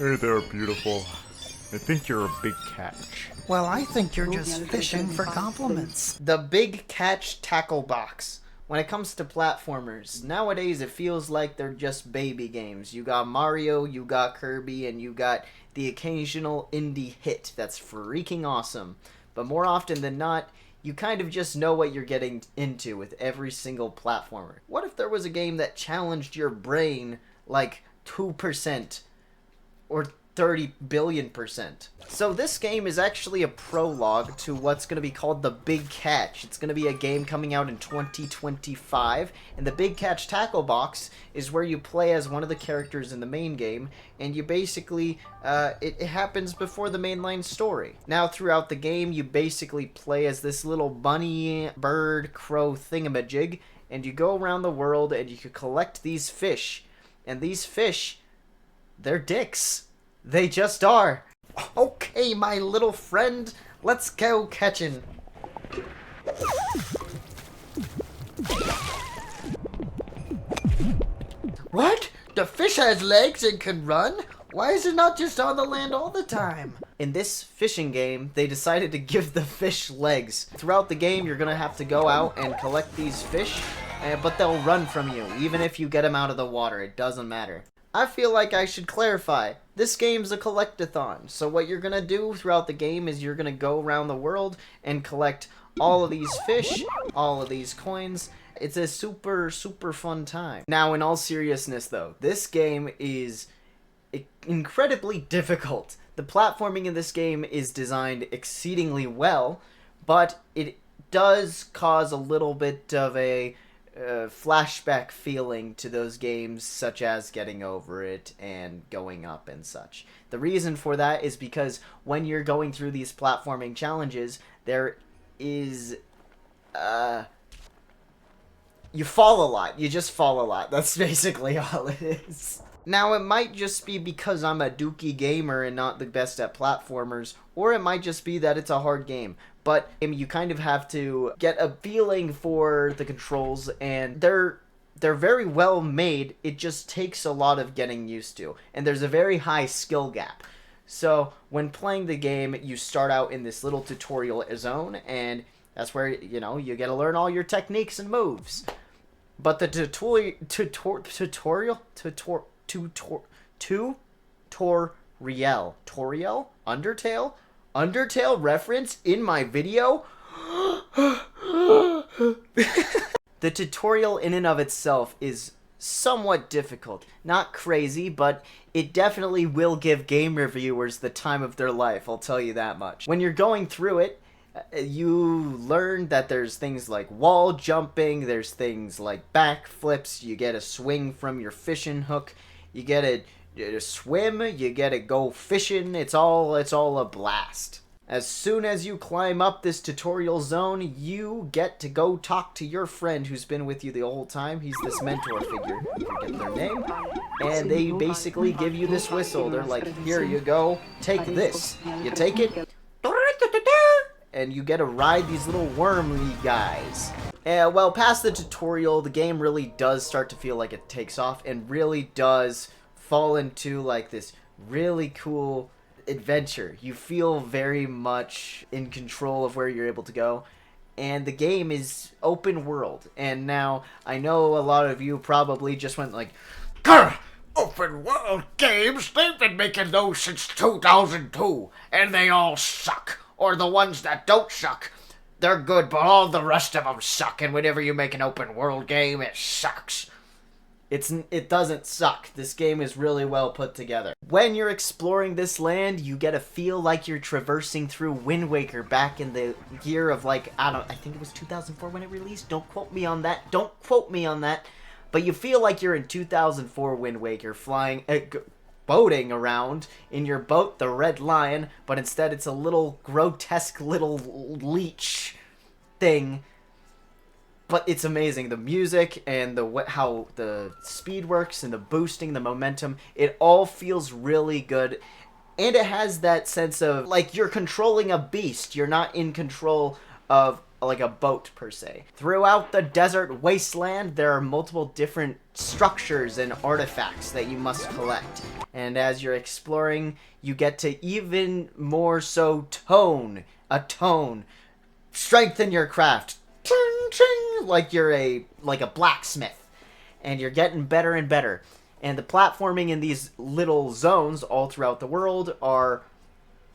Hey there, beautiful. I think you're a big catch. Well, I think you're just fishing for compliments. The big catch tackle box. When it comes to platformers, nowadays it feels like they're just baby games. You got Mario, you got Kirby, and you got the occasional indie hit that's freaking awesome. But more often than not, you kind of just know what you're getting into with every single platformer. What if there was a game that challenged your brain like 2% or 30 billion%? So this game is actually a prologue to what's going to be called The Big Catch. It's going to be a game coming out in 2025, and the Big Catch Tackle Box is where you play as one of the characters in the main game, and you basically, it happens before the mainline story. Now, throughout the game, you basically play as this little bunny, bird, crow thingamajig, and you go around the world and you can collect these fish, and these fish, they're dicks. They just are. Okay, my little friend, let's go catching. What? The fish has legs and can run? Why is it not just on the land all the time? In this fishing game, they decided to give the fish legs. Throughout the game, you're gonna have to go out and collect these fish, but they'll run from you, even if you get them out of the water. It doesn't matter. I feel like I should clarify. This game's a collectathon, so what you're gonna do throughout the game is you're gonna go around the world and collect all of these fish, all of these coins. It's a super, super fun time. Now, in all seriousness though, this game is incredibly difficult. The platforming in this game is designed exceedingly well, but it does cause a little bit of a flashback feeling to those games, such as Getting Over It and Going Up and such. The reason for that is because when you're going through these platforming challenges, there is you fall a lot. You just fall a lot. That's basically all it is. Now, it might just be because I'm a dookie gamer and not the best at platformers, or it might just be that it's a hard game. But you kind of have to get a feeling for the controls, and they're very well made. It just takes a lot of getting used to, and there's a very high skill gap. So when playing the game, you start out in this little tutorial zone, and that's where, you get to learn all your techniques and moves. But the tutorial Undertale reference in my video? The tutorial in and of itself is somewhat difficult. Not crazy, but it definitely will give game reviewers the time of their life, I'll tell you that much. When you're going through it, you learn that there's things like wall jumping, there's things like backflips, you get a swing from your fishing hook, you get a swim, you get to go fishing. It's all a blast. As soon as you climb up this tutorial zone, you get to go talk to your friend who's been with you the whole time. He's this mentor figure, I forget their name, and they basically give you this whistle. They're like, here you go, take this. You take it, and you get to ride these little wormy guys. Well, past the tutorial, the game really does start to feel like it takes off, and really does fall into like this really cool adventure. You feel very much in control of where you're able to go, and the game is open world. And now I know a lot of you probably just went like, "Grr! Open world games, they've been making those since 2002 and they all suck, or the ones that don't suck, they're good but all the rest of them suck, and whenever you make an open world game, it sucks." It doesn't suck. This game is really well put together. When you're exploring this land, you get a feel like you're traversing through Wind Waker back in the year of I think it was 2004 when it released. Don't quote me on that. But you feel like you're in 2004 Wind Waker, boating around in your boat, the Red Lion, but instead it's a little grotesque little leech thing. But it's amazing. The music and how the speed works and the boosting, the momentum, it all feels really good. And it has that sense of, like, you're controlling a beast. You're not in control of like a boat per se. Throughout the desert wasteland, there are multiple different structures and artifacts that you must collect. And as you're exploring, you get to even more so strengthen your craft. Ching, ching, like you're a blacksmith. And you're getting better and better. And the platforming in these little zones all throughout the world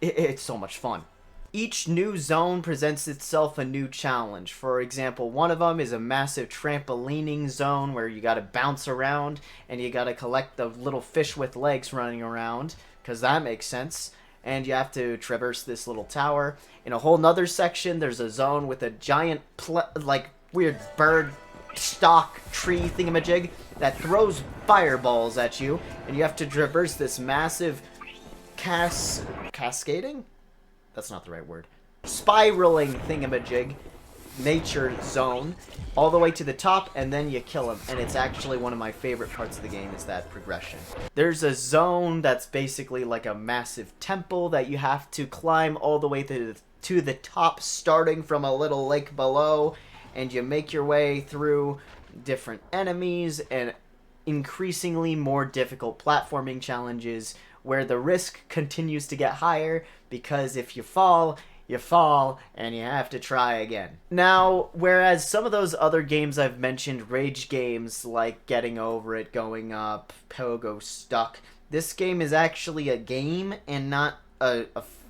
it's so much fun. Each new zone presents itself a new challenge. For example, one of them is a massive trampolining zone where you gotta bounce around and you gotta collect the little fish with legs running around, because that makes sense. And you have to traverse this little tower. In a whole nother section, there's a zone with a giant, weird bird stock tree thingamajig that throws fireballs at you, and you have to traverse this massive cascading? That's not the right word. Spiraling thingamajig nature zone all the way to the top, and then you kill him. And it's actually one of my favorite parts of the game is that progression. There's a zone that's basically like a massive temple that you have to climb all the way to the top, starting from a little lake below, and you make your way through different enemies and increasingly more difficult platforming challenges where the risk continues to get higher, because if you fall, and you have to try again. Now, whereas some of those other games I've mentioned, rage games like Getting Over It, Going Up, Pogo Stuck, this game is actually a game and not a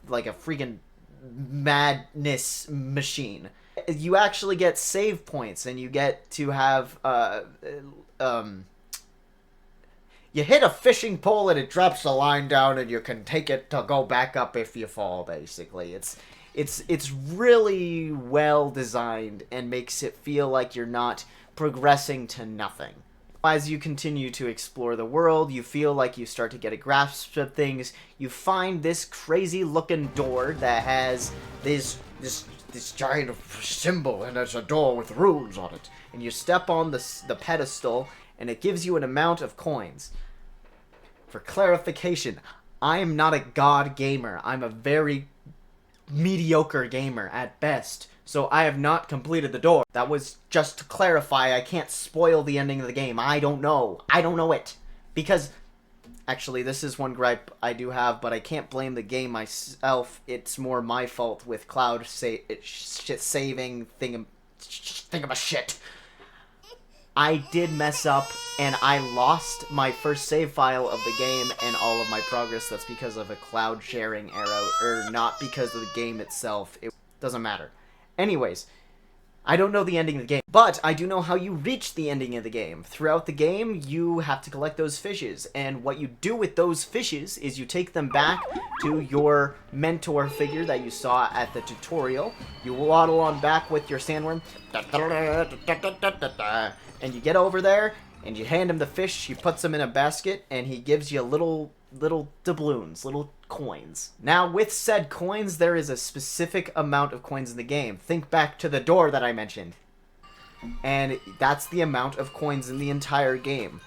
freaking madness machine. You actually get save points, and you get to have you hit a fishing pole and it drops a line down, and you can take it to go back up if you fall, basically. It's really well designed and makes it feel like you're not progressing to nothing. As you continue to explore the world, you feel like you start to get a grasp of things. You find this crazy looking door that has this giant symbol, and there's a door with runes on it. And you step on the pedestal, and it gives you an amount of coins. For clarification, I am not a god gamer. I'm a very mediocre gamer at best. So I have not completed the door. That was just to clarify. I can't spoil the ending of the game. I don't know. I don't know it. Because, actually, this is one gripe I do have, but I can't blame the game myself. It's more my fault with cloud saving shit. I did mess up, and I lost my first save file of the game and all of my progress. That's because of a cloud sharing error, or not because of the game itself. It doesn't matter. Anyways, I don't know the ending of the game, but I do know how you reach the ending of the game. Throughout the game, you have to collect those fishes, and what you do with those fishes is you take them back to your mentor figure that you saw at the tutorial. You waddle on back with your sandworm, and you get over there, and you hand him the fish. He puts them in a basket, and he gives you little doubloons, little coins. Now, with said coins, there is a specific amount of coins in the game. Think back to the door that I mentioned. And that's the amount of coins in the entire game.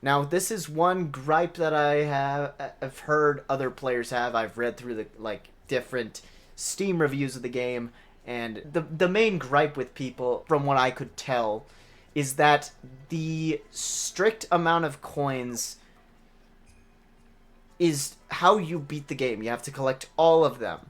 Now, this is one gripe that I've heard other players have. I've read through the different Steam reviews of the game, and the main gripe with people, from what I could tell, is that the strict amount of coins is how you beat the game. You have to collect all of them.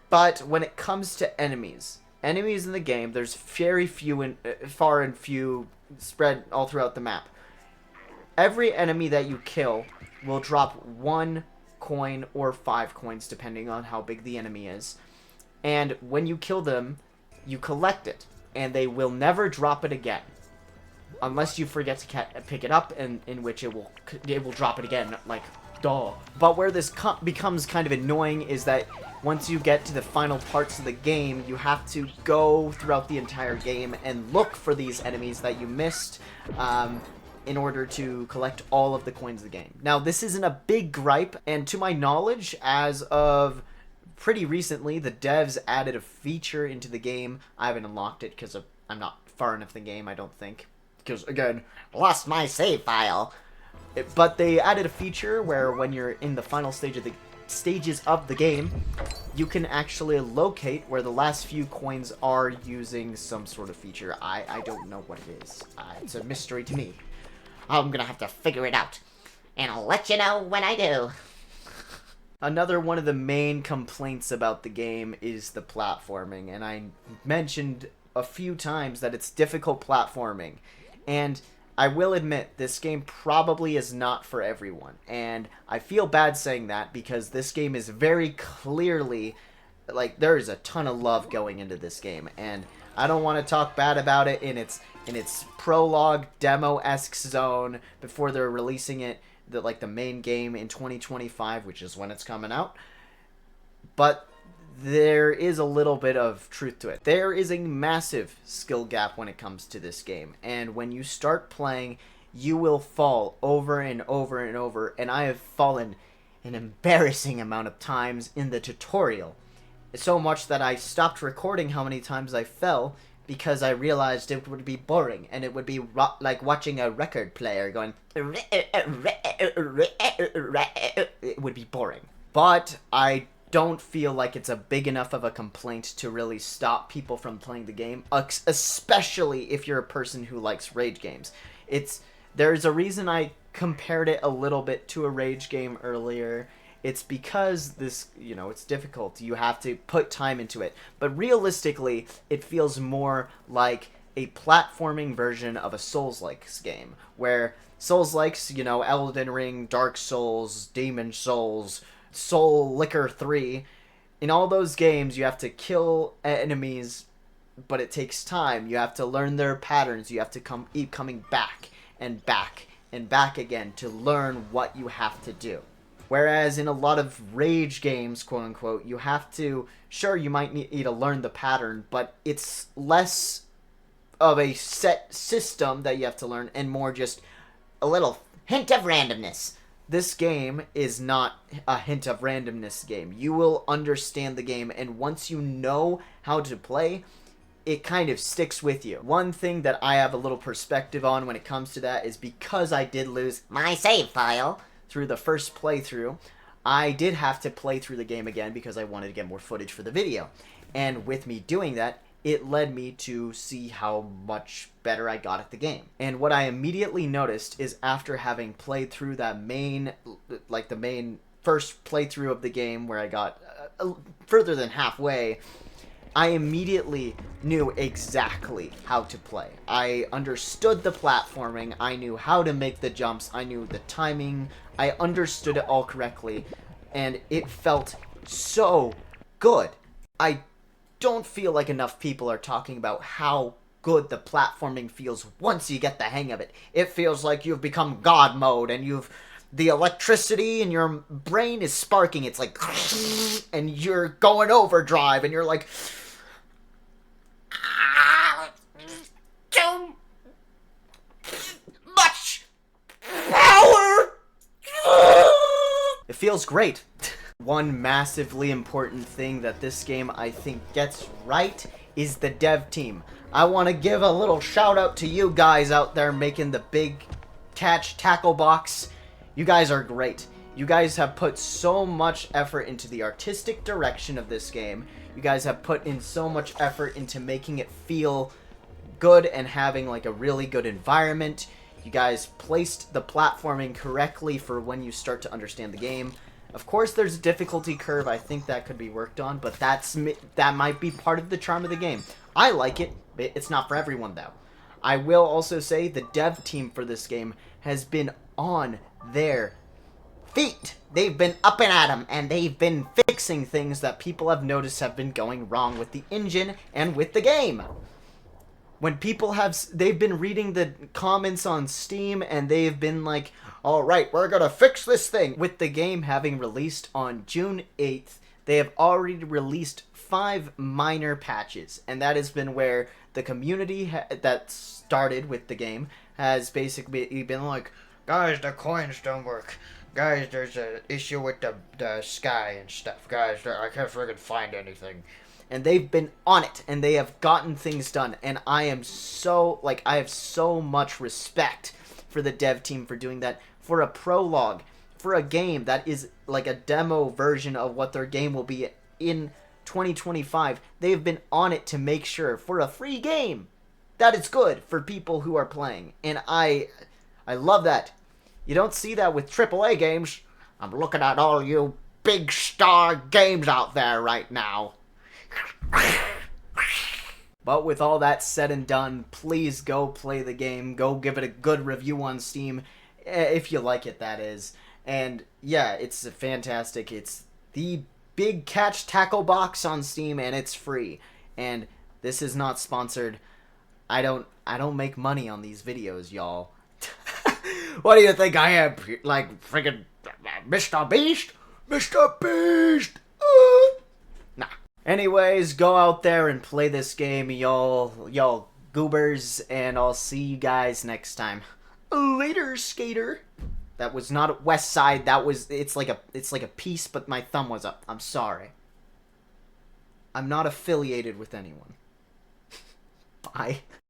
But when it comes to enemies in the game, there's very few and far and few spread all throughout the map. Every enemy that you kill will drop 1 coin or 5 coins, depending on how big the enemy is. And when you kill them, you collect it, and they will never drop it again. Unless you forget to pick it up, in which it will drop it again, like, duh. But where this becomes kind of annoying is that once you get to the final parts of the game, you have to go throughout the entire game and look for these enemies that you missed, in order to collect all of the coins of the game. Now, this isn't a big gripe, and to my knowledge, as of pretty recently, the devs added a feature into the game. I haven't unlocked it because I'm not far enough in the game, I don't think. Because, again, lost my save file. But they added a feature where when you're in the final stages of the game, you can actually locate where the last few coins are using some sort of feature. I don't know what it is. It's a mystery to me. I'm gonna have to figure it out. And I'll let you know when I do. Another one of the main complaints about the game is the platforming, and I mentioned a few times that it's difficult platforming. And I will admit, this game probably is not for everyone, and I feel bad saying that because this game is very clearly, like, there is a ton of love going into this game, and I don't want to talk bad about it in its prologue demo-esque zone before they're releasing it, the main game in 2025, which is when it's coming out. But there is a little bit of truth to it. There is a massive skill gap when it comes to this game, and when you start playing, you will fall over and over and over, and I have fallen an embarrassing amount of times in the tutorial. So much that I stopped recording how many times I fell because I realized it would be boring, and it would be like watching a record player going... It would be boring. But I don't feel like it's a big enough of a complaint to really stop people from playing the game, especially if you're a person who likes rage games. There's a reason I compared it a little bit to a rage game earlier. It's because this, it's difficult. You have to put time into it. But realistically, it feels more like a platforming version of a Souls-like game, where Souls-likes, Elden Ring, Dark Souls, Demon Souls, Soul Licker 3, in all those games, you have to kill enemies, but it takes time. You have to learn their patterns. You have to keep coming back and back and back again to learn what you have to do. Whereas in a lot of rage games, quote-unquote, you have to... Sure, you might need to learn the pattern, but it's less of a set system that you have to learn and more just A little hint of randomness. This game is not a hint of randomness game. You will understand the game, and once you know how to play, it kind of sticks with you. One thing that I have a little perspective on when it comes to that is because I did lose My save file. through the first playthrough, I did have to play through the game again because I wanted to get more footage for the video. And with me doing that, it led me to see how much better I got at the game. And what I immediately noticed is after having played through that the main first playthrough of the game where I got further than halfway, I immediately knew exactly how to play. I understood the platforming, I knew how to make the jumps, I knew the timing, I understood it all correctly, and it felt so good. I don't feel like enough people are talking about how good the platforming feels once you get the hang of it. It feels like you've become God mode, and the electricity in your brain is sparking. It's like, and you're going overdrive, and you're like, Too much power. it feels great. One massively important thing that this game, I think, gets right is the dev team. I want to give a little shout out to you guys out there making the big catch tackle box. You guys are great. You guys have put so much effort into the artistic direction of this game. You guys have put in so much effort into making it feel good and having like a really good environment. You guys placed the platforming correctly for when you start to understand the game. Of course, there's a difficulty curve. I think that could be worked on, but that might be part of the charm of the game. I like it. It's not for everyone, though. I will also say the dev team for this game has been on their feet. They've been up and at 'em, and they've been fixing things that people have noticed have been going wrong with the engine and with the game. When they've been reading the comments on Steam, and they've been like, alright, we're gonna fix this thing. With the game having released on June 8th, they have already released 5 minor patches, and that has been where the community that started with the game has basically been like, guys, the coins don't work. Guys, there's an issue with the sky and stuff. Guys, I can't friggin' find anything. And they've been on it, and they have gotten things done, and I have so much respect for the dev team for doing that, for a prologue, for a game that is like a demo version of what their game will be in 2025, they've been on it to make sure for a free game that it's good for people who are playing. And I love that. You don't see that with AAA games. I'm looking at all you big star games out there right now. But with all that said and done, please go play the game. Go give it a good review on Steam, if you like it, that is. And yeah, it's fantastic. It's the Big Catch Tackle Box on Steam, and it's free. And this is not sponsored. I don't make money on these videos, y'all. What do you think I am? Like friggin' Mr. Beast? Mr. Beast! Nah. Anyways, go out there and play this game, y'all goobers, and I'll see you guys next time. Later, skater. That was not West Side. That was it's like a piece, but my thumb was up. I'm sorry. I'm not affiliated with anyone. Bye.